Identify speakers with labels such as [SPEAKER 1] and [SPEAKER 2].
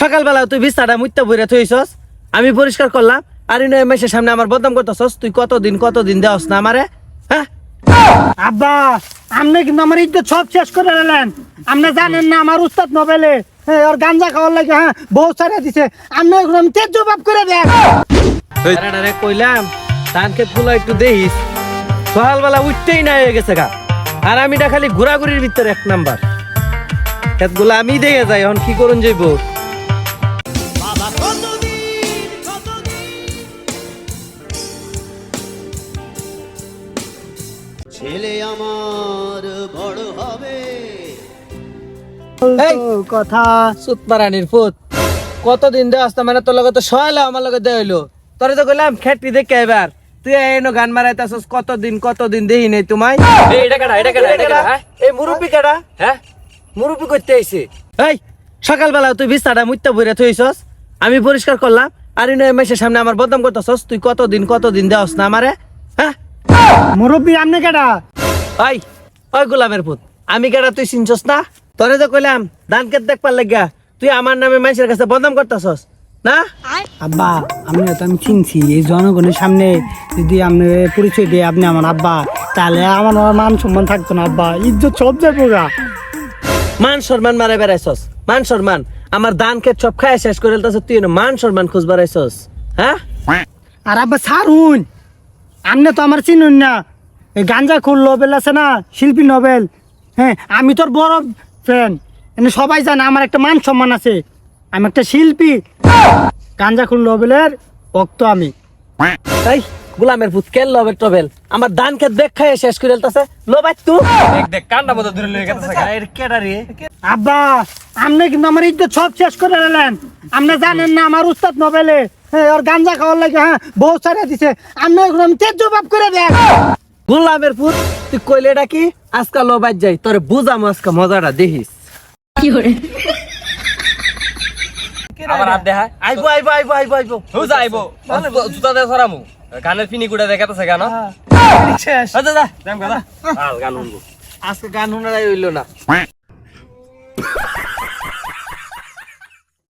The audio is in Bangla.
[SPEAKER 1] সকালবেলা তুই বিছাটা মুইতা ভরে থইছস, আমি পরিষ্কার করলাম, আর ইনো মেসের সামনে আমার বদনাম করতেছস। তুই কতদিন দেওস না আমারে? হ্যাঁ
[SPEAKER 2] আব্বা, আপনি কিন্তু আমার ইজ্জত সব শেষ করে দিলেন। আপনি জানেন না আমার উস্তাদ নোবেলে ওর গাঞ্জা খাওয়ার লাগে বউ ছাড়া দিছে। আপনি এখন আমি তেজ জবাব করে দেন।
[SPEAKER 1] আরে কইলাম ধানকে ফুলা একটু দেখিস, সকালবেলা উঠতেই না হয়ে গেছে গা। আর আমিটা খালি ঘোরাঘুরির ভিতরে এক নাম্বার। ক্ষেতগুলা আমি দেখে যাই, এখন কি করুন যাইব।
[SPEAKER 3] ছেলে আমার বড় হবে।
[SPEAKER 1] এই
[SPEAKER 2] কথা
[SPEAKER 1] সুতমারানির ফুত, কতদিন দেওয়াস না? মানে তোর লগে তো সহায়লা আমার লগে দেওয়া হইলো। তোরে তো কইলাম খেটি দেখে এবার, তুই এনো গান মারাইতাছস। কতদিন দেহি নাই তোমায়।
[SPEAKER 4] এটা কেডা হ্যাঁ?
[SPEAKER 1] এই মুরব্বি কেডা?
[SPEAKER 4] হ্যাঁ
[SPEAKER 1] মুরব্বি করতে আইছে। এই সকালবেলা তুই বিছাটা মুইতা ভরে থইছস, আমি পরিষ্কার করলাম, আর ইনো মেসের সামনে আমার বদনাম করতেছস। তুই কতদিন দেওস না আমারে? হ্যাঁ
[SPEAKER 2] মুরব্বী আপনি কেডা?
[SPEAKER 1] ওই গোলামের পুত, আমি কেডা তুই চিনছস না? তোরে তো কইলাম ধান ক্ষেত দেখবার লাগিয়া, তুই আমার নামে মানুষের কাছে বদনাম করতেছস না?
[SPEAKER 2] আব্বা, আপনি তো আমি চিনছি। এই জনগণের সামনে যদি আপনি পরিচয় দিয়ে আপনি আমার আব্বা, তাহলে আমার মান সম্মান থাকতো না আব্বা, ইজ্জত সব যাবো গা।
[SPEAKER 1] মান সম্মান মারে বেড়াইছস? মান সম্মান আমার ধান ক্ষেত সব খায় শেষ করে দিতেছ, তুই এনে মান সম্মান খুঁজ বেড়াইছস? হ্যাঁ
[SPEAKER 2] আর আব্বা ছাড়ুন, আপনি তো আমার চিনুন না। এই গাঞ্জা খুল নোবেল আছে না, শিল্পী নোবেল, হ্যাঁ আমি তোর বড় ফ্রেন্ড। এনে সবাই জানে আমার একটা মান সম্মান আছে, আমি একটা শিল্পী। গাঞ্জা খুল নোবেলের ভক্ত আমি।
[SPEAKER 1] এই গোলামের পুত, কেন লবে টবেল আমার ধান ক্ষেত দেখ খায় শেষ করে দিতেছে। লোবাই তুই
[SPEAKER 4] দেখ কান্ডা মতো দূরে লয়ে গেছে
[SPEAKER 1] কেডা রে?
[SPEAKER 2] আব্বা, আপনি কিন্তু আমার ইজ্জত সব শেষ করে দিলেন। আপনি জানেন না আমার উস্তাদ নোবেলে ওর গাঞ্জা খাওয়ার লাগে বউ ছাড়া দিছে। আপনি এখন আমি তেজ জবাব করে দেন।
[SPEAKER 1] গোলামের পুত, তুই কইলে এটা কি? আজকাল লোবাই যাই, তোরে বুঝাম আজকে মজাটা দেখিস।
[SPEAKER 4] আবার হাত দেখা
[SPEAKER 1] আইবো
[SPEAKER 4] হুজা আইবো জুতা দে সরামু গানের ফিনি গুড়া দেখাতেছে গান
[SPEAKER 1] শেষ।
[SPEAKER 4] আচ্ছা যা যাম কথা গান শুনবো
[SPEAKER 1] আজকে গান শোনারাই হইলো না।